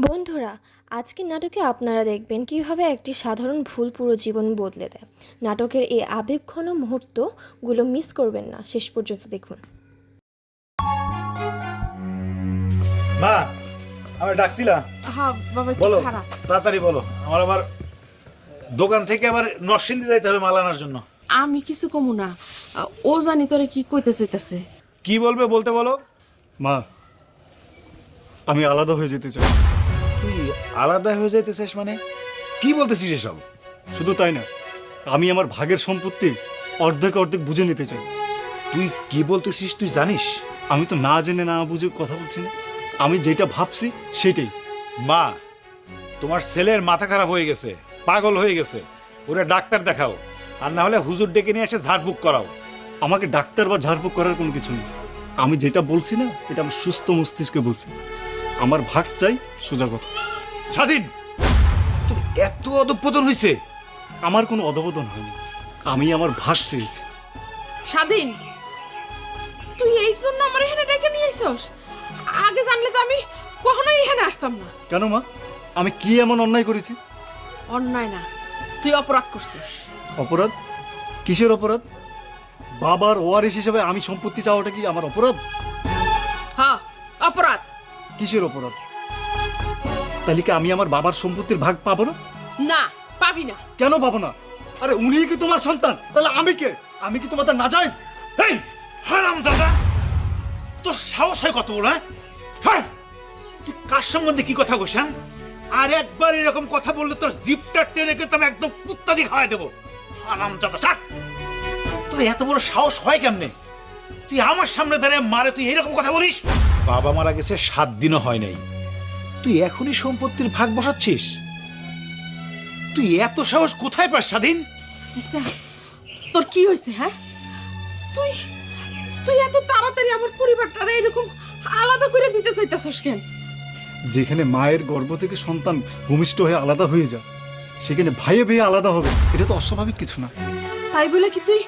বন্ধুরা, আজকের নাটকে আপনারা দেখবেন কিভাবে একটি সাধারণ ভুল পুরো জীবন বদলে দেয়। নাটকের এই আবেগঘন মুহূর্তগুলো মিস করবেন না, শেষ পর্যন্ত দেখুন। মা, আমি ডাকছিলাম। হ্যাঁ বাবা, একটু বলো, খারাপ। তাড়াতাড়ি বলো। আমার আবার দোকান থেকে আবার নরসিংদী যাইতে হবে মাল আনার জন্য। আমি কিছু কমু না, ও জানি তোরে কি কইতে চাইতেছে। কি বলবে বলতে বলো। মা, আমি আলাদা হয়ে যেতে চাই। তুই আলাদা হয়ে যাইতেছিস মানে? কি বলতেছিস এসব? শুধু তাই না, আমি আমার ভাগের সম্পত্তি অর্ধেক অর্ধেক বুঝে নিতে চাই। তুই কি বলতেছিস তুই জানিস? আমি তো না জেনে না বুঝে কথা বলছি না, আমি যেটা ভাবছি সেটাই। মা, তোমার ছেলের মাথা খারাপ হয়ে গেছে, পাগল হয়ে গেছে। ওরা ডাক্তার দেখাও, আর না হলে হুজুর ডেকে নিয়ে এসে ঝাড়ফুঁক করাও। আমাকে ডাক্তার বা ঝাড়ফুঁক করার কোনো কিছু নেই। আমি যেটা বলছি না, এটা আমি সুস্থ মস্তিষ্কে বলছি। আমার ভাগ চাই, সোজা কথা। স্বাধীন, তোর এত অধঃপতন হয়েছে? আমার কোনো অধপতন হয়নি, আমি আমার ভাগ চেয়েছি। স্বাধীন, তুই এই জন্য আমার এখানে ডেকে নিয়ে আইছস? আগে জানলে তো আমি কখনোই এখানে আসতাম না। কেন মা, আমি কি এমন অন্যায় করেছি? অন্যায় না, তুই অপরাধ করছিস। অপরাধ? কিসের অপরাধ? বাবার ওয়ারিশ হিসেবে আমি সম্পত্তি চাওয়াটা কি আমার অপরাধ? হ্যাঁ, অপরাধ। কিসের অপরাধ? তাহলে কি আমি আমার বাবার সম্পত্তির ভাগ পাবো না? না, পাবি না। কেন পাবো না? আরে উনি কি তোমার সন্তান, তাহলে আমি কে? আমি কি তোমাদের নাজায়েজ? এই হারামজাদা, তোর সাহস হয় কত বড়? হ্যাঁ, তুই কার সম্বন্ধে কি কথা কইস? হ্যাঁ, আর একবার এরকম কথা বললে তোর জিপটা টেনে কিন্তু আমি একদম কুত্তা দিয়ে খাওয়াই দেবো। হারামজাদা, ছাড়। তোর এত বড় সাহস হয় কেমনে? তুই আমার সামনে দাঁড়িয়ে মারে তুই এরকম কথা বলিস? বাবা মারা গেছে 7 দিনও হয় নাই, তুই এখনই সম্পত্তির ভাগ বসাচ্ছিস? তুই এত সাহস কোথায় পাস স্বাধীন? আচ্ছা, তোর কি হয়েছে? হ্যাঁ, তুই তুই এত তাড়াতাড়ি আমার পরিবারটারে এরকম আলাদা করে দিতে চাইতেছস কেন? যেখানে মায়ের গর্ভ থেকে সন্তান ভূমিষ্ঠ হয়ে আলাদা হয়ে যায়, সেখানে ভাইয়ে ভাইয়ে আলাদা হবে, এটা তো অস্বাভাবিক কিছু না। তাই বলে কি তুই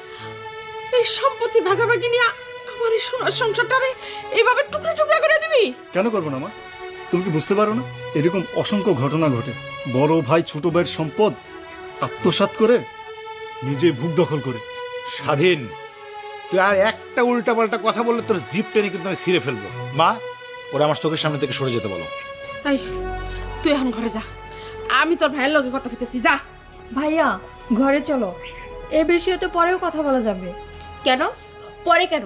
এই সম্পত্তি ভাগাভাগি নিয়ে আমার এই সোনার সংসারটারে এইভাবে টুকরা টুকরা করে দিবি? কেন করবো না মা? তুমি কি বুঝতে পারো না? এরকম অসংখ্য ঘটনা ঘটে। বড় ভাই ছোট ভাইয়ের সম্পদ আত্মসাৎ করে নিজে ভুগ দখল করে। স্বাধীন, তুই আর একটা উল্টাপাল্টা কথা বললে তোর জিপ টেনে কিন্তু আমি ছিঁড়ে ফেলবো। মা, ওরা আমার চোখের সামনে থেকে সরে যেতে বলো। এই, তুই এখন ঘরে যা, আমি তোর ভাইয়ের লগে কথা কইতেছি। যা। ভাইয়া, ঘরে চলো। এই বিষয়ে তো পরেও কথা বলা যাবে। কেন? পরে কেন?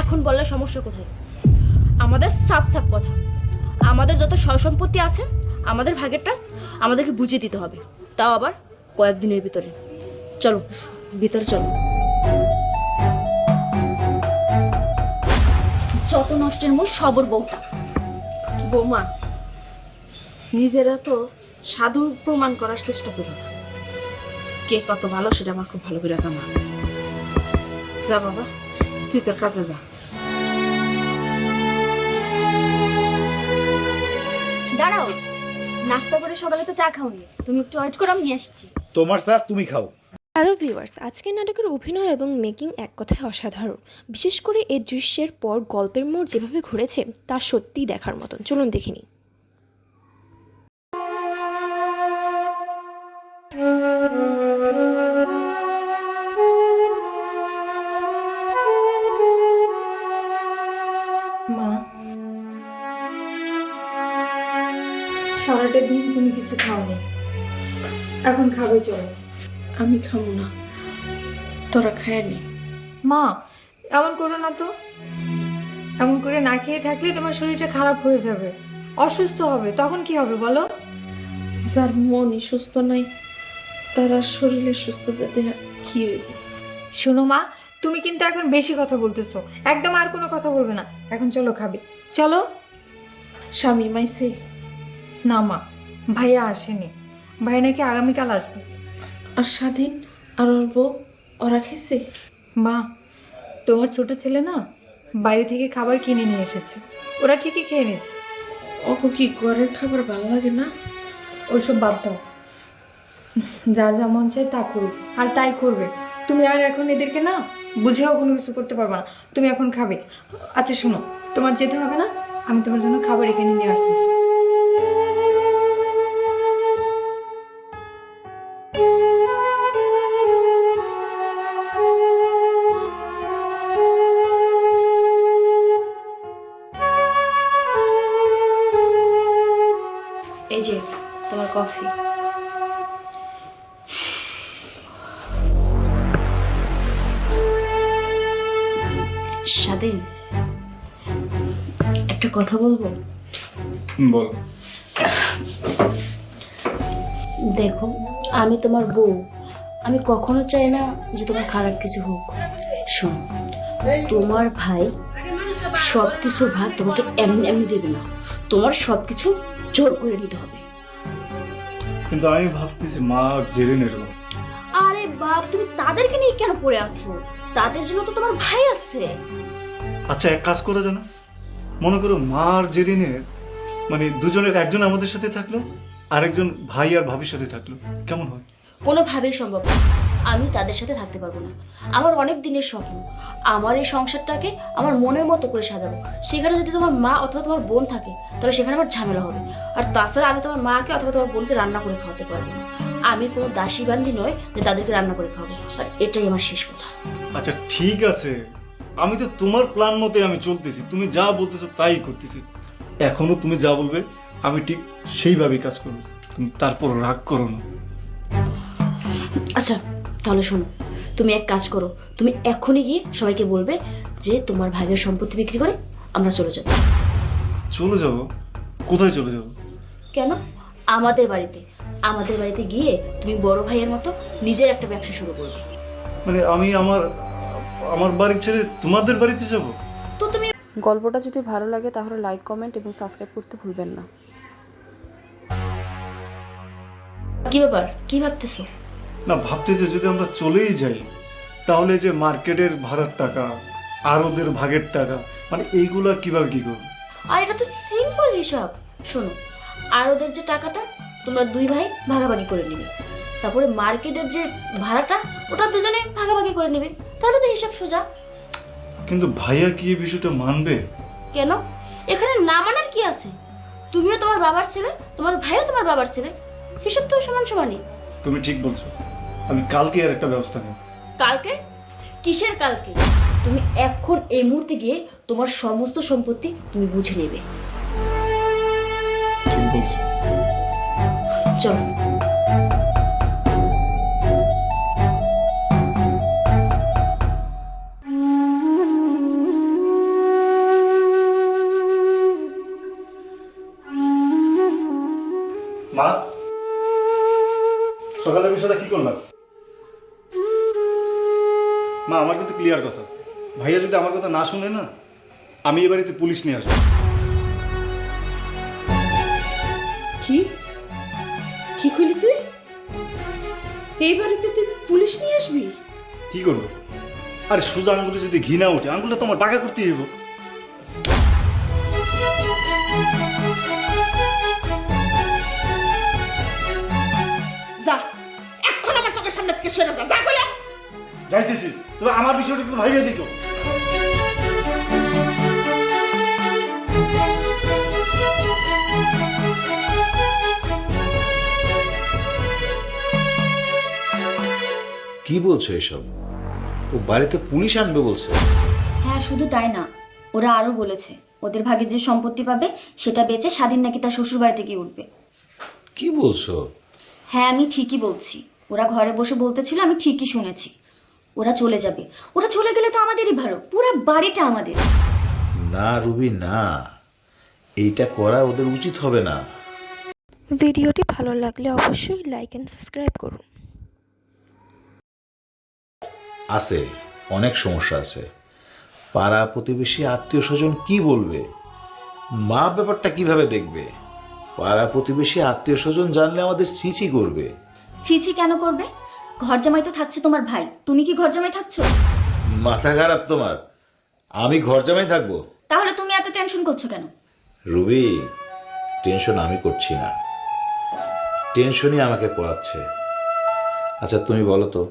এখন বললে সমস্যা কোথায়? আমাদের সাফ সাফ কথা, আমাদের যত সয় সম্পত্তি আছে আমাদের ভাগেরটা আমাদেরকে বুঝিয়ে দিতে হবে, তাও আবার কয়েকদিনের ভিতরে। চলো ভিতরে চলো। যত নষ্টের মূল সবর বউটা। বৌমা, নিজেরা তো সাধু প্রমাণ করার চেষ্টা করি না। কে কত ভালো সেটা আমার খুব ভালো করে জানা আছে। যা বাবা, তুই তোর কাজে যা। দাঁড়াও, নাস্তা করে সকালে তো চা খাওনি, তুমি একটু ওয়েট করো, আমি নিয়ে আসছি। তোমার চা তুমি খাও। হ্যালো ভিউয়ার্স, আজকের নাটকের অভিনয় এবং মেকিং এক কথায় অসাধারণ। বিশেষ করে এই দৃশ্যের পর গল্পের মোড় যেভাবে ঘুরেছে তা সত্যিই দেখার মতন। চলুন দেখে নিই। মা, সারাটা দিন তুমি কিছু খাওনি, এখন খাবে চলো। আমি খাবো না, তোরা খায় নি। মা, এমন করো না তো। এমন করে না খেয়ে থাকলে তোমার শরীরটা খারাপ হয়ে যাবে, অসুস্থ হবে। তখন কি হবে বলো? যার মনই সুস্থ নাই তারা শরীরের সুস্থতা দেহা কি হইবে? শোনো মা, তুমি কিন্তু এখন বেশি কথা বলতেছো। একদম আর কোনো কথা বলবে না। এখন চলো, খাবে চলো। স্বামী মাইছে? না মা, ভাইয়া আসেনি। ভাই নাকি আগামীকাল আসবে। আর স্বাধীন আর ওর বউ, ওরা খাইছে? মা, তোমার ছোট ছেলে না বাইরে থেকে খাবার কিনে নিয়ে এসেছে, ওরা ঠিকই খেয়ে নিয়েছে। ওকে কি ঘরের খাবার ভালো লাগে না? ওসব বাদ দাও, যার যা মন চায় তা করুক, আর তাই করবে। তুমি আর এখন এদেরকে না বুঝেও কোনো কিছু করতে পারবে না। তুমি এখন খাবে। আচ্ছা শোনো, তোমার যেতে হবে না, আমি তোমার জন্য খাবার এখানে নিয়ে আসতেছি। এই যে তোমার কফি। স্বাধীন, একটা কথা বলবো? বল। দেখো, আমি তোমার বউ, আমি কখনো চাই না যে তোমার খারাপ কিছু হোক। শোনো, তোমার ভাই সব কিছুর ভাগ তোমাকে এমনি এমনি দেবে না, তোমার সব কিছু জোর করে নিতে হবে। কিন্তু আমি ভাবতেছি মা জেনে নেব। আরে বাপ, তুমি তাদেরকে নিয়ে কেন পড়ে আসছো? তাদের জন্য তো তোমার ভাই আছে। আচ্ছা, এক কাজ করা যায় না? মনে করো মা আর জেরিনের মানে দুজনের একজন আমাদের সাথে থাকলো, আরেকজন ভাই আর ভাবির সাথে থাকলো, কেমন হয়? কোনোভাবেই সম্ভব না, আমি তাদের সাথে থাকতে পারবো না। আমার অনেক দিনের স্বপ্ন, আমার এই সংসারটাকে আমার মনের মতো করে সাজাবো। সেখানে যদি তোমার মা অথবা তোমার বোন থাকে, তাহলে সেখানে আমার ঝামেলা হবে। আর তাছাড়া আমি তোমার মাকে অথবা তোমার বোনকে রান্না করে খাওয়াতে পারবো না। আমি কোনো দাসী বান্দি নয় যে তাদেরকে রান্না করে খাবো। আর এটাই আমার শেষ কথা। আচ্ছা ঠিক আছে, আমি তো তোমার প্ল্যান মতে আমি চলতেছি, তুমি যা বলতেছো তাই করতেছি। এখনো তুমি যা বলবে আমি ঠিক সেইভাবেই কাজ করবো, তুমি তারপর রাগ করো না। আচ্ছা তাহলে শোনো, তুমি এক কাজ করো, তুমি এখনই গিয়ে সবাইকে বলবে যে তোমার ভাইয়ের সম্পত্তি বিক্রি করে আমরা চলে যাব। চলে যাবো? কোথায় চলে যাবো? কেন? আমাদের বাড়িতে। আমাদের বাড়িতে গিয়ে তুমি বড় ভাইয়ের মতো নিজের একটা ব্যবসা শুরু করবে। মানে আমি আমার আমার বাড়ি ছেড়ে তোমাদের বাড়িতে যাব? তো তুমি গল্পটা যদি ভালো লাগে তাহলে লাইক, কমেন্ট এবং সাবস্ক্রাইব করতে ভুলবেন না। কি ব্যাপার, কি ভাবতেছো? না, ভাবতেছি যদি আমরা চলেই যাই তাহলে যে মার্কেটের ভাড়ার টাকা আর ওদের ভাগের টাকা, মানে এইগুলা কিভাবে কি করবো? আর এটা তো সিম্পল হিসাব। শোনো, আর ওদের যে টাকাটা তোমরা দুই ভাই ভাগাভাগি করে নিবে, তারপরে মার্কেটের যে ভাড়াটা ওটা দুজনে ভাগাভাগি করে নেবে, তাহলে তো হিসাব সোজা। কিন্তু ভাইয়া কি এই বিষয়টা মানবে? কেন? এখানে না মানার কি আছে? তুমিও তোমার বাবার ছেলে, তোমার ভাইও তোমার বাবার ছেলে, হিসাব তো সমান সমানই। তুমি ঠিক বলছো, আমি কালকে আর একটা ব্যবস্থা নেব। কালকে? কিসের কালকে? তুমি এখন এই মুহূর্তে গিয়ে তোমার সমস্ত সম্পত্তি তুমি বুঝে নেবে। ঠিক বলছো। চলো। মা, সকালের বিষয়টা কি করলাম? মা, আমার কিন্তু ক্লিয়ার কথা, ভাইয়া যদি আমার কথা না শুনে না, আমি এ বাড়িতে পুলিশ নিয়ে আসবো। কি কি করলি তুই? এই বাড়িতে তুই পুলিশ নিয়ে আসবি? কি করবো? আরে সোজা আঙুলে যদি ঘি না ওঠে, আঙুলটা তোমার বাঁকা করতে হইব। যা, এখন আমার চোখের সামনে থেকে সরে যা, যা কইলাম। যাইতেছি, তবে আমার বিষয়টা একটু ভাইয়া দেখো। কি বলছো এসব? ও বাড়িতে পুলিশ আনবে বলছে? হ্যাঁ, শুধু তাই না, ওরা আরও বলেছে ওদের ভাগের যে সম্পত্তি পাবে সেটা বেচে স্বাধীন নাকি তার শ্বশুর বাড়িতে গিয়ে উঠবে। কি বলছো? হ্যাঁ, আমি ঠিকই বলছি। ওরা ঘরে বসে বলতেছিল, আমি ঠিকই শুনেছি। ওরা চলে যাবে। ওরা চলে গেলে তো আমাদেরই ভালো, পুরো বাড়িটা আমাদের। না রুবি, না, এইটা করা ওদের উচিত হবে না। ভিডিওটি ভালো লাগলে অবশ্যই লাইক অ্যান্ড সাবস্ক্রাইব করুন। আছে, অনেক সমস্যা আছে। পাড়া প্রতিবেশী আত্মীয় স্বজন কি বলবে? মা ব্যাপারটা কিভাবে দেখবে? পাড়া প্রতিবেশী আত্মীয় স্বজন জানলে আমাদের ছিছি করবে। ছিছি কেন করবে? ঘর জামাই তো থাকছে তোমার ভাই, তুমি কি ঘর জামাই থাকছো? মাথা খারাপ তোমার? আমি ঘর জামাই থাকবো? তাহলে তুমি এত টেনশন করছো কেন? রুবি, টেনশন আমি করছি না, টেনশনই আমাকে করাচ্ছে। আচ্ছা তুমি বলো তো,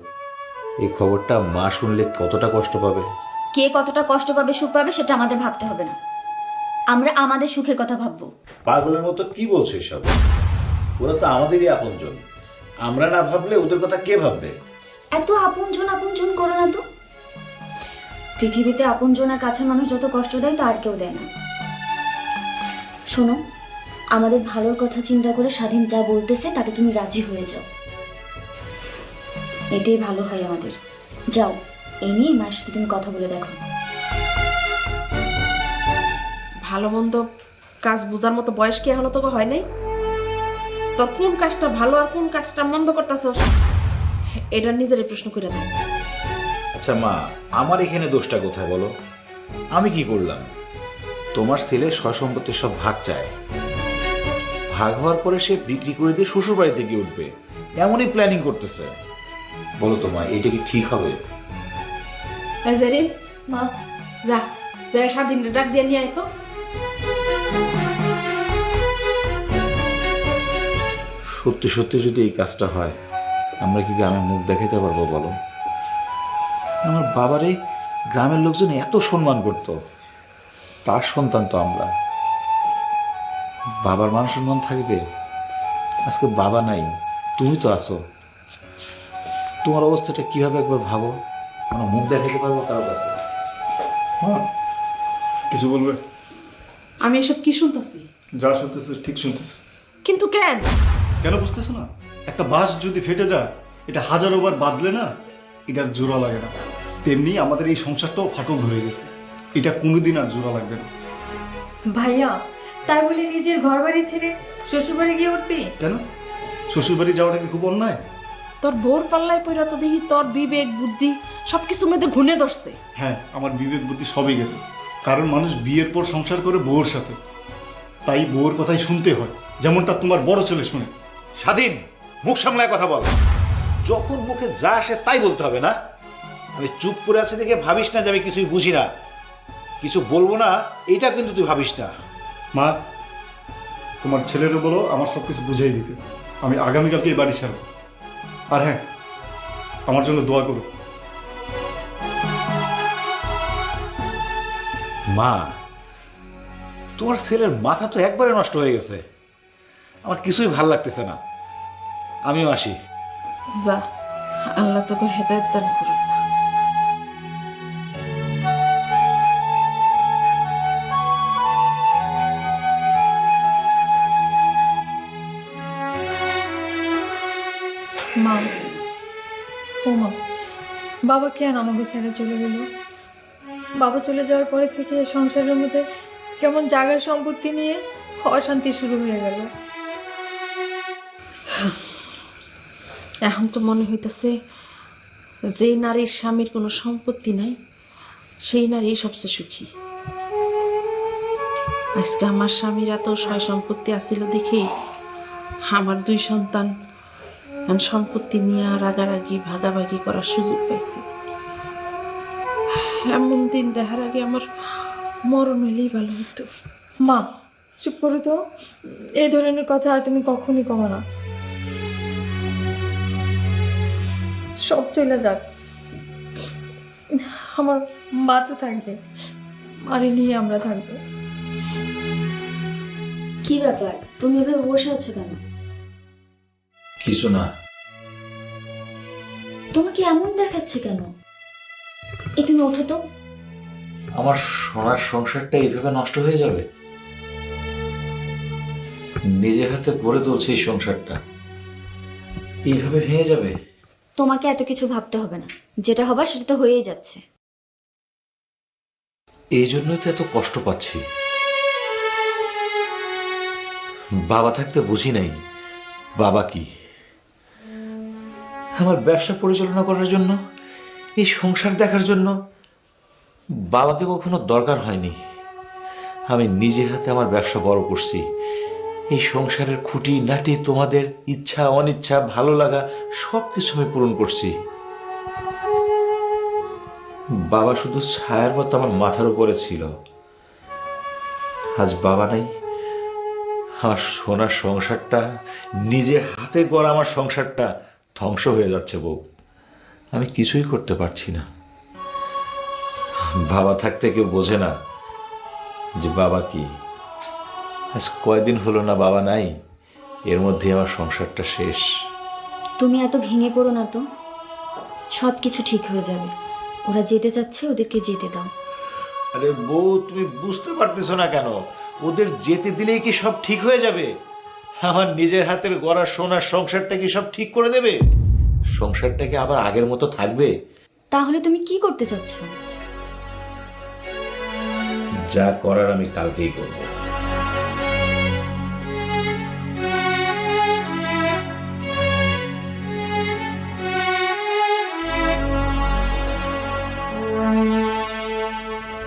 এই খবরটা মা শুনলে কতটা কষ্ট পাবে? কে কতটা কষ্ট পাবে, সুখ পাবে, সেটা আমাদের ভাবতে হবে না। আমরা আমাদের সুখের কথা ভাববো। পাগলের মতো কি বলছো এসব? ওরা তো আমাদেরই আপনজন, আমরা না ভাবলে ওদের কথা কে ভাববে? এত আপনজন আপনজন করো না তো। পৃথিবীতে আপনজনের কাছে মানুষ যত কষ্ট দেয় তা আর কেউ দেয় না। শোনো, আমাদের ভালোর কথা চিন্তা করে স্বাধীন যা বলতেছে তাতে তুমি রাজি হয়ে যাও, এতেই ভালো হয় আমাদের। যাও, এই নিয়ে মায়ের সাথে তুমি কথা বলে দেখো। ভালো মন্দ কাজ বোঝার মতো বয়স কি এখনো তোকে হয় নাই? তোর কোন কাজটা ভালো আর কোন কাজটা মন্দ করতেছস এটা নিজেরই প্রশ্ন করে দেয়। আচ্ছা মা, আমার এখানে দোষটা কোথায় বলো? আমি কি করলাম? তোমার ছেলে সয় সম্পত্তির সব ভাগ চায়, ভাগ হওয়ার পরে সে বিক্রি করে দিয়ে শ্বশুর বাড়িতে গিয়ে উঠবে, এমনই প্ল্যানিং করতেছে। বলো তো মা, এটা কি ঠিক হবে? এই যে রে, মা, যা যা স্বাধীন ডাক দিয়ে নিয়ে আয় তো। সত্যি সত্যি যদি এই কাজটা হয়, আমরা কি গ্রামে মুখ দেখাতে পারবো বলো? আমার বাবারে গ্রামের লোকজন এত সম্মান করত, তার সন্তান তো আমরা। বাবার মান সম্মান থাকবে? আজকে বাবা নাই, তুমি তো আছো। তোমার অবস্থাটা কিভাবে একবার ভাবো। আমরা মুখ দেখাতে পারবো কারো কাছে? হ্যাঁ, কিছু বলবে? আমি এসব কি শুনতেছি? যা শুনতেছো ঠিক শুনতেছো। কিন্তু কেন? কেন বুঝতেছো না? একটা বাঁশ যদি ফেটে যায়, এটা হাজারো বার বাঁধলে না এটার জোড়া লাগে না, তেমনি আমাদের এই সংসারটাও ফাটল ধরে গেছে, এটা কোনোদিন আর জোড়া লাগবে না। ভাইয়া, তাই বলে নিজের ঘর বাড়ি ছেড়ে শ্বশুর বাড়ি গিয়ে উঠবি? কেন? শ্বশুর বাড়ি যাওয়াটা কি খুব অন্যায়? তোর বোর পাল্লায় পড়া তো দেখি তোর বিবেক বুদ্ধি সবকিছু মধ্যে ঘুনে ধরছে। হ্যাঁ, আমার বিবেক বুদ্ধি সবই গেছে, কারণ মানুষ বিয়ের পর সংসার করে বউর সাথে, তাই বউর কথাই শুনতে হয়, যেমনটা তোমার বড় ছেলে শুনে। স্বাধীন, মুখ সামলায় কথা বল। যখন মুখে যা আসে তাই বলতে হবে না? আমি চুপ করে আছি দেখে ভাবিস না যে আমি কিছুই বুঝি না, কিছু বলবো না, এটা কিন্তু তুই ভাবিস না। মা, তোমার ছেলেরও বলো আমার সব কিছু বুঝিয়ে দিতে, আমি আগামীকালকে এই বাড়ি ছাড়বো। আর হ্যাঁ, আমার জন্য দোয়া করো। মা, তোমার ছেলের মাথা তো একবারে নষ্ট হয়ে গেছে, আমার কিছুই ভাল লাগতেছে না। আমিও আসি। যা, আল্লাহ তোকে হেদায়েত দান করুক। মা, ও মা, বাবা কেন আমাকে ছেড়ে চলে গেল? বাবা চলে যাওয়ার পরে থেকে সংসারের মধ্যে কেমন জায়গার সম্পত্তি নিয়ে অশান্তি শুরু হয়ে গেল। এখন তো মনে হইতেছে যে নারীর স্বামীর কোনো সম্পত্তি নাই সেই নারী সবচেয়ে সুখী। আজকে আমার স্বামীর এত সয় সম্পত্তি আসিল দেখে আমার 2 সন্তান সম্পত্তি নিয়ে রাগারাগি ভাগাভাগি করার সুযোগ পাইছে। এমন দিন দেখার আগে আমার মরণ হইলেই ভালো হতো। মা, চুপ করো তো, এই ধরনের কথা আর তুমি কখনই কমো না। সব চলে যাক, আমার মা তো থাকবে, মারে নিয়ে আমরা থাকবো। কি ব্যাপার, তুমি এভাবে বসে আছো কেন? কিছু না। তোমাকে এমন দেখাচ্ছে কেন? এই তুমি ওঠো তো। আমার সোনার সংসারটা এইভাবে নষ্ট হয়ে যাবে? নিজে হাতে গড়ে তুলছে এই সংসারটা, এইভাবে ভেঙে যাবে? তোমাকে এত কিছু ভাবতে হবে না, যেটা হবার সেটা তো হয়েই যাচ্ছে। এই জন্যই তো এত কষ্ট পাচ্ছি। বাবা থাকতে বুঝি নাই বাবা কি। আমার ব্যবসা পরিচালনা করার জন্য, এই সংসার দেখার জন্য বাবাকে কখনো দরকার হয়নি। আমি নিজে হাতে আমার ব্যবসা বড় করছি, এই সংসারের খুঁটি নাটি, তোমাদের ইচ্ছা অনিচ্ছা ভালো লাগা সব কিছু আমি পূরণ করছি। বাবা শুধু ছায়ার মতো আমার মাথার উপরে ছিল। আজ বাবা নাই, আমার সোনার সংসারটা, নিজে হাতে গড়া আমার সংসারটা ধ্বংস হয়ে যাচ্ছে বউ। আমি কিছুই করতে পারছি না। বাবা থাকতে কেউ বোঝে না যে বাবা কি। আজ কয়দিন হলো না বাবা নাই, এর মধ্যে আমার সংসারটা শেষ। তুমি এত ভেঙে পড়ো না তো, সব কিছু ঠিক হয়ে যাবে। ওরা যেতে চাচ্ছে, ওদেরকে যেতে দাও। আরে বউ, তুমি বুঝতে পারতেছো না কেন? ওদের যেতে দিলেই কি সব ঠিক হয়ে যাবে? আমার নিজের হাতের গড়া সোনার সংসারটা কি সব ঠিক করে দেবে? সংসারটা কি আবার আগের মতো থাকবে? তাহলে তুমি কি করতে চাচ্ছ? যা করার আমি কালকেই করব।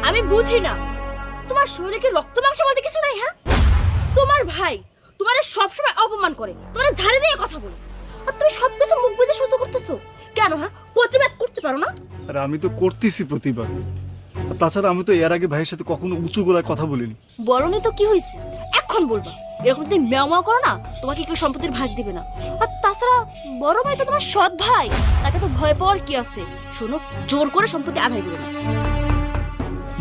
আমি বুঝি না, তোমার শরীরে কি রক্ত মাংস বলতে কিছু নাই? হ্যাঁ, তোমার ভাই তোমার সবসময় অপমান করে, তোমার ঝাড়ি দিয়ে কথা বলে, আর তুমি সবকিছু মুখ বুঝে সহ্য করতেছো কেন? হ্যাঁ, প্রতিবাদ করতে পারো না? আর আমি তো করতেছি প্রতিবার। আর তাছাড়া আমি তো এর আগে ভাইয়ের সাথে কখনো উঁচু গলায় কথা বলিনি। বলনি তো কি হয়েছে, এখন বলবা। এরকম যদি ম্যাও ম্যাও করো না, তোমাকে কেউ সম্পত্তির ভাগ দিবে না। আর তাছাড়া বড় ভাই তো তোমার সৎ ভাই, তাকে তো ভয় পাওয়ার কি আছে? শোনো, জোর করে সম্পত্তি আদায় দিবে না।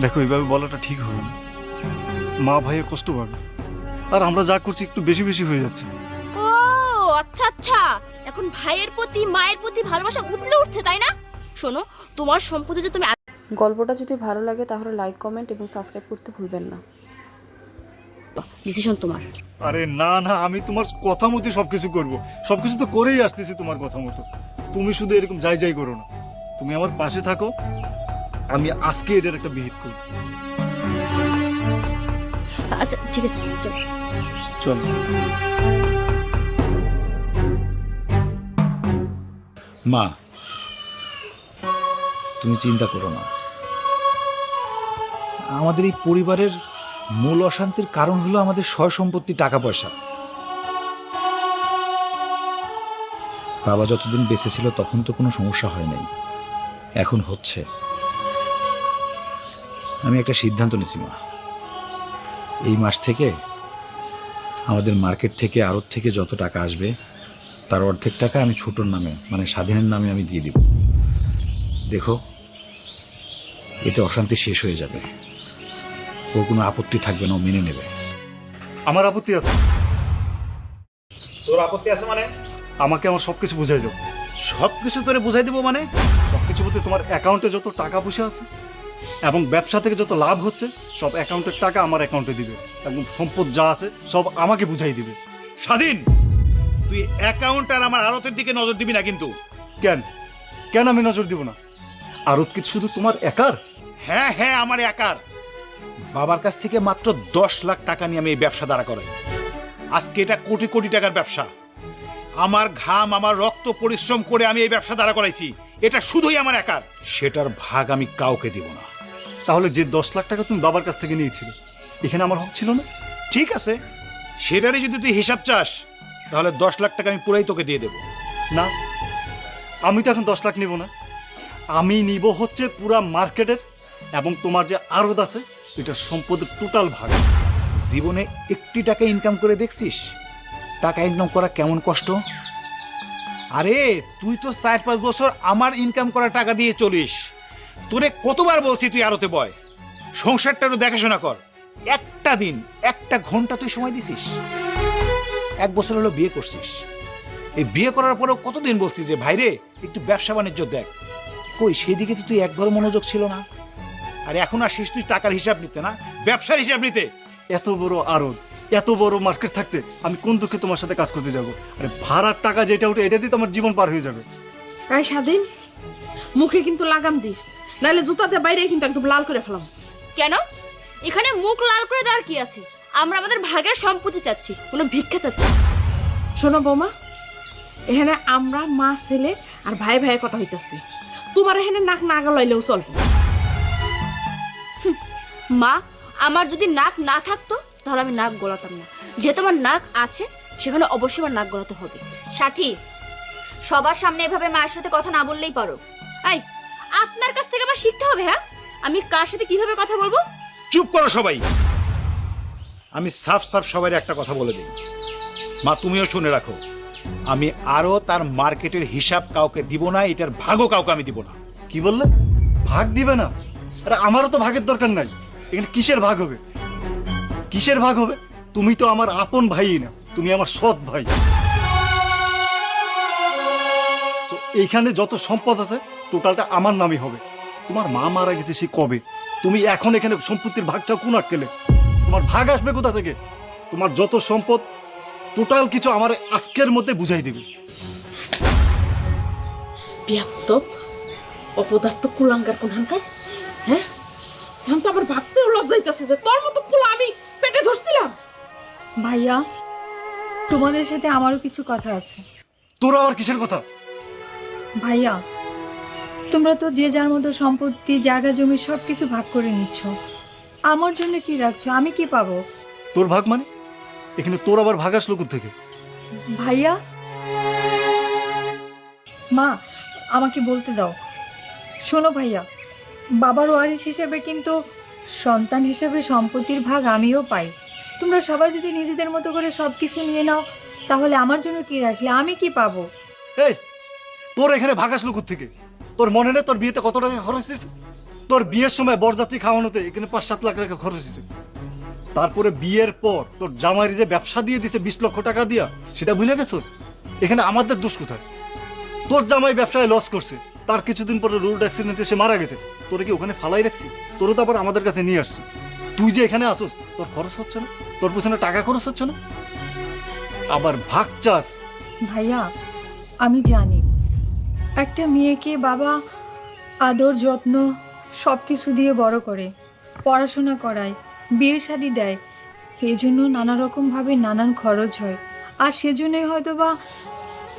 দেখো, এইভাবে বলাটা ঠিক হবে না। মা ভাইয়ে কষ্ট পাবে, আর আমরা যা করছি একটু বেশি বেশি হয়ে যাচ্ছে। ও আচ্ছা আচ্ছা, এখন ভাইয়ের প্রতি মায়ের প্রতি ভালোবাসা উতলে উঠছে, তাই না? শোনো, তোমার সম্পত্তি যে তুমি গল্পটা যদি ভালো লাগে তাহলে লাইক কমেন্ট এবং সাবস্ক্রাইব করতে ভুলবেন না। ডিসিশন তোমার। আরে না না, আমি তোমার কথা মতো সবকিছু করব। সবকিছু তো করেই আসতেছি তোমার কথা মতো। তুমি শুধু এরকম যাই যাই করো না, তুমি আমার পাশে থাকো। আমি আজকে এটার একটা বিহিত করব। আচ্ছা ঠিক আছে, চলো। চল। মা, তুমি চিন্তা করো না। আমাদের এই পরিবারের মূল অশান্তির কারণ হলো আমাদের সয় সম্পত্তি, টাকা পয়সা। বাবা যতদিন বেঁচে ছিল তখন তো কোনো সমস্যা হয় নাই, এখন হচ্ছে। আমি একটা সিদ্ধান্ত নিয়েছি মা, এই মাস থেকে আমাদের মার্কেট থেকে আড়ত থেকে যত টাকা আসবে তার অর্ধেক টাকা আমি ছোটর নামে মানে স্বাধীনের নামে আমি দিয়ে দিব। দেখো, এতে অশান্তি শেষ হয়ে যাবে, ওর কোনো আপত্তি থাকবে না, ও মেনে নেবে। আমার আপত্তি আছে। তোর আপত্তি আছে মানে? আমাকে আমার সবকিছু বুঝাই দাও। সবকিছু তোরে বুঝাই দেবো মানে? সবকিছু বলতে তোমার অ্যাকাউন্টে যত টাকা পয়সা আছে এবং ব্যবসা থেকে যত লাভ হচ্ছে সব অ্যাকাউন্টের টাকা আমার অ্যাকাউন্টে দিবে, এবং সম্পদ যা আছে সব আমাকে বুঝাই দিবে। স্বাধীন, তুই অ্যাকাউন্ট আর আমার আড়তের দিকে নজর দিবি না কিন্তু। কেন কেন আমি নজর দিব না? আরত কি শুধু তোমার একার? হ্যাঁ হ্যাঁ, আমার একার। বাবার কাছ থেকে মাত্র 10 লাখ টাকা নিয়ে আমি এই ব্যবসা দাঁড়া করাই। আজকে এটা কোটি কোটি টাকার ব্যবসা। আমার ঘাম, আমার রক্ত পরিশ্রম করে আমি এই ব্যবসা দাঁড়া করাইছি। এটা শুধুই আমার একার, সেটার ভাগ আমি কাউকে দিব না। তাহলে যে 10 লাখ টাকা তুমি বাবার কাছ থেকে নিয়েছিলে, এখানে আমার হক ছিল না? ঠিক আছে, সেটারই যদি তুই হিসাব চাস তাহলে 10 লাখ টাকা আমি পুরাই তোকে দিয়ে দেবো। না, আমি তো এখন 10 লাখ নিব না। আমি নিব হচ্ছে পুরা মার্কেটের এবং তোমার যে আড়ত আছে এটার সম্পদের টোটাল ভাগ। জীবনে একটি টাকা ইনকাম করে দেখছিস টাকা ইনকাম করা কেমন কষ্ট? আরে তুই তো 4-5 বছর আমার ইনকাম করা টাকা দিয়ে চলিস। তোরে কতবার বলছি তুই আরতে বয়, সংসারটারও দেখাশোনা কর। একটা দিন, একটা ঘন্টা তুই সময় দিছিস? 1 বছর হলো বিয়ে করছিস। এই বিয়ে করার পরেও কতদিন বলছিস যে ভাইরে একটু ব্যবসা বাণিজ্য দেখ, কই সেদিকে তো তুই একবারও মনোযোগ ছিল না। আর এখন আসিস তুই টাকার হিসাব নিতে, না ব্যবসার হিসাব নিতে। এত বড় আড়ত, এত বড় মার্কেট থাকতে আমি কোন দুঃখে তোমার সাথে কাজ করতে যাব? আরে ভাড়ার টাকা যেটা উঠে এটা দিয়ে তোমার জীবন পার হয়ে যাবে। এই স্বাধীন, মুখে কিন্তু লাগাম দিস, নাহলে জুতাতে বাইরে কিন্তু একদম লাল করে ফেলাম। কেন? এখানে মুখ লাল করে দেওয়ার কি আছে? আমরা আমাদের ভাগের সম্পত্তি চাচ্ছি, কোনো ভিক্ষা চাচ্ছি না। শোনো বৌমা, এখানে আমরা মা ছেলে আর ভাই ভাইয়ের কথা হইতাছি। তোমার এখানে নাক না গলাইলেও চলবে। মা, আমার যদি নাক না থাকতো তাহলে আমি নাক গলাতাম না। যেহেতু আমার নাক আছে সেখানে অবশ্যই আমার নাক গলাতে হবে। সাথী, সবার সামনে এভাবে মায়ের সাথে কথা না বললেই পারো। এই, আপনার কাছ থেকে আমার শিখতে হবে। হ্যাঁ, আমি কার সাথে কিভাবে কথা বলবো? চুপ করো সবাই। আমি সাফ সাফ সবাই একটা কথা বলে দিই, মা তুমিও শুনে রাখো, আমি আরো তার মার্কেটের হিসাব কাউকে দিব না, এটার ভাগও কাউকে আমি দিব না। কি বললে? ভাগ দিবে না? আরে আমারও তো ভাগের দরকার নাই। এখানে কিসের ভাগ হবে? কিসের ভাগ হবে? তুমি তো আমার আপন ভাই না, তুমি আমার সৎ ভাই। তো এইখানে যত সম্পদ আছে টোটালটা আমার নামই হবে। তোমার মা মারা গেছে সে কবে, তুমি এখন এখানে সম্পত্তির ভাগ চাও কোন আটকেলে? তোমার ভাগ আসবে কোথা থেকে? তোমার যত সম্পদ টোটাল কিছু আমার আজকের মধ্যে বুঝাই দিবে। বিয়াত্তব অপদার্থ কুলাঙ্গার কোনহানকার, হ্যাঁ? এখন তো আবার ভাবতেও লজ্জাইতেছে যে তোর মতো পোলা আমি পেটে ধরছিলাম। ভাইয়া, তোমাদের সাথে আমারও কিছু কথা আছে। তোর আবার কিসের কথা? ভাইয়া, তোমরা তো যে যার মতো সম্পত্তি, জায়গা জমি সব কিছু ভাগ করে নিচ্ছ। আমার জন্য কি রাখছো? আমি কি পাবো? তোর ভাগ মানে? এখানে তোর আবার ভাগ আসলো কোথা থেকে? ভাইয়া, মা আমাকে বলতে দাও। শোনো ভাইয়া, বাবার ওয়ারিশ হিসেবে কিন্তু সন্তান হিসেবে সম্পত্তির ভাগ আমিও পাই। তোমরা সবাই যদি নিজেদের মতো করে সব কিছু নিয়ে নাও, তাহলে আমার জন্য কি রাখলে? আমি কি পাবো? এই, তোর এখানে ভাগ আসলো কোথা থেকে? তোর মনে নেই তোর বিয়েতে কত টাকা খরচ হয়েছে? তোর বিয়ের সময় বরযাত্রী খাওয়ানোতে এখানে 5-7 লাখ টাকা খরচ হয়েছে। তারপরে বিয়ের পর তোর জামাইয়ের যে ব্যবসা দিয়ে দিছে 20 লক্ষ টাকা দিয়া, সেটা ভুলে গেছোস? এখানে আমাদের দোষ কোথায়? তোর জামাই ব্যবসায় লস করছে, তার কিছুদিন পরে রোড অ্যাক্সিডেন্টে সে মারা গেছে। তোরে কি ওখানে ফালাই রাখছি? তোরে তো আবার আমাদের কাছে নিয়ে আসছি। তুই যে এখানে আসোস, তোর খরচ হচ্ছে না? তোর পিছনে টাকা খরচ হচ্ছে না? আবার ভাগ চাস? ভাইয়া, আমি জানি একটা মেয়েকে বাবা আদর যত্ন সব কিছু দিয়ে বড় করে, পড়াশোনা করায়, বিয়ে শাদী দেয়। এই জন্য নানা রকমভাবে নানান খরচ হয়। আর সেজন্যই হয়তো বা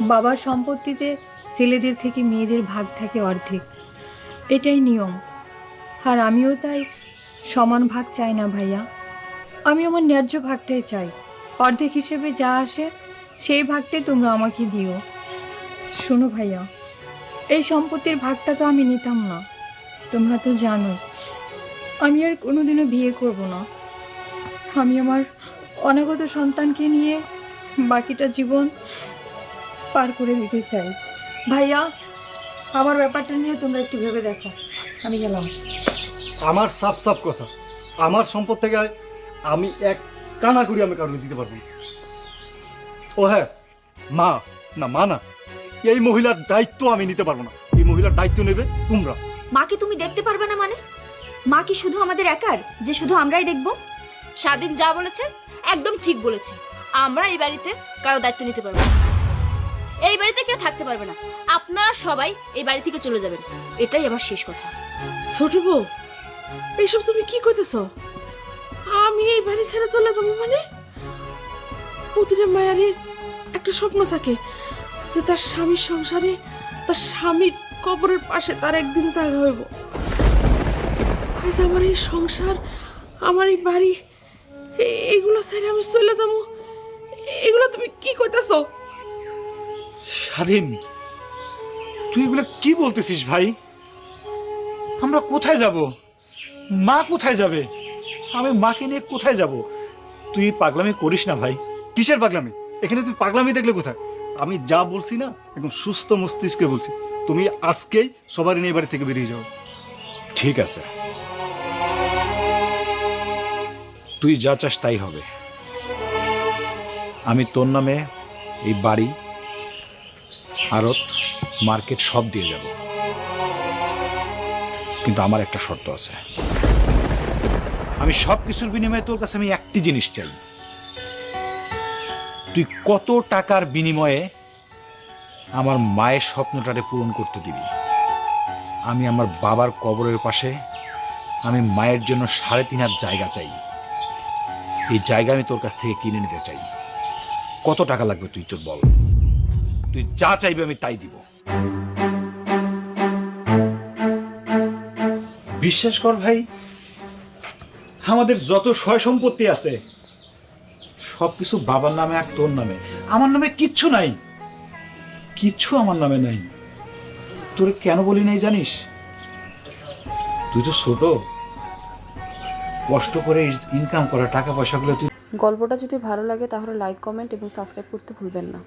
বাবার সম্পত্তিতে ছেলেদের থেকে মেয়েদের ভাগ থাকে অর্ধেক। এটাই নিয়ম। আর আমিও তাই সমান ভাগ চাই না ভাইয়া। আমি আমার ন্যায্য ভাগটাই চাই। অর্ধেক হিসেবে যা আসে সেই ভাগটাই তোমরা আমাকে দিও। শোনো ভাইয়া, এই সম্পত্তির ভাগটা তো আমি নিতাম না। তোমরা তো জানো আমি আর কোনোদিনও বিয়ে করব না। আমি আমার অনাগত সন্তানকে নিয়ে বাকিটা জীবন পার করে দিতে চাই। ভাইয়া, আমার ব্যাপারটা নিয়ে তোমরা একটু ভেবে দেখো। আমি গেলাম। আমার সাফ সাফ কথা, আমার সম্পদ থেকে আমি এক কানা করি আমি কারণে দিতে পারবো না। ও হ্যাঁ, মা না, এই মহিলার দায়িত্ব আমি নিতে পারবো না। এই মহিলার দায়িত্ব নেবে তোমরা। মাকে তুমি দেখতে পারবে না মানে? মা কি শুধু আমাদের একার, যে শুধু আমরাই দেখবো? স্বাধীন যা বলেছে একদম ঠিক বলেছে। আমরা এই বাড়িতে কারো দায়িত্ব নিতে পারবো না। এই বাড়িতে কেউ থাকতে পারবে না। আপনারা সবাই এই বাড়ি থেকে চলে যাবেন, এটাই আমার শেষ কথা। ছোট বউ, এইসব তুমি কি কইতেছো? আমি এই বাড়ি ছেড়ে চলে যাবো মানে? প্রতিটা মায়েরই একটা স্বপ্ন থাকে যে তার স্বামীর সংসারে, তার স্বামীর কবরের পাশে তার একদিন জায়গা হইব। আজ আমার এই সংসার, আমার এই বাড়ি, এগুলো ছেড়ে আমি চলে যাবো, এগুলো তুমি কি কইতেছো? স্বাধীন, তুই এগুলো কি বলতেছিস ভাই? আমরা কোথায় যাব? মা কোথায় যাবে? আমি মাকে নিয়ে কোথায় যাব? তুই পাগলামি করিস না ভাই। কিসের পাগলামি? এখানে তুই পাগলামি দেখলে কোথায়? আমি যা বলছি না, একদম সুস্থ মস্তিষ্কে বলছি। তুমি আজকেই সবারই নিয়ে বাড়ি থেকে বেরিয়ে যাও। ঠিক আছে, তুই যা চাস তাই হবে। আমি তোর নামে এই বাড়ি, আড়ত, মার্কেট সব দিয়ে যাব, কিন্তু আমার একটা শর্ত আছে। আমি সব কিছুর বিনিময়ে তোর কাছে আমি একটি জিনিস চাই। তুই কত টাকার বিনিময়ে আমার মায়ের স্বপ্নটারে পূরণ করতে দিবি? আমি আমার বাবার কবরের পাশে আমি মায়ের জন্য 3.5 হাত জায়গা চাই। এই জায়গা আমি তোর কাছ থেকে কিনে নিতে চাই। কত টাকা লাগবে তুই তোর বল? তুই যা চাইবে আমি তাই দিব। বিশ্বাস কর ভাই, আমাদের যত সয় সম্পত্তি আছে সবকিছু বাবার নামে আর তোর নামে। আমার নামে কিচ্ছু নাই, কিচ্ছু আমার নামে নাই। তোর কেন বলি নাই জানিস? তুই তো ছোট, কষ্ট করে ইনকাম করা টাকা পয়সাগুলো তুই। গল্পটা যদি ভালো লাগে তাহলে লাইক, কমেন্ট এবং সাবস্ক্রাইব করতে ভুলবেন না।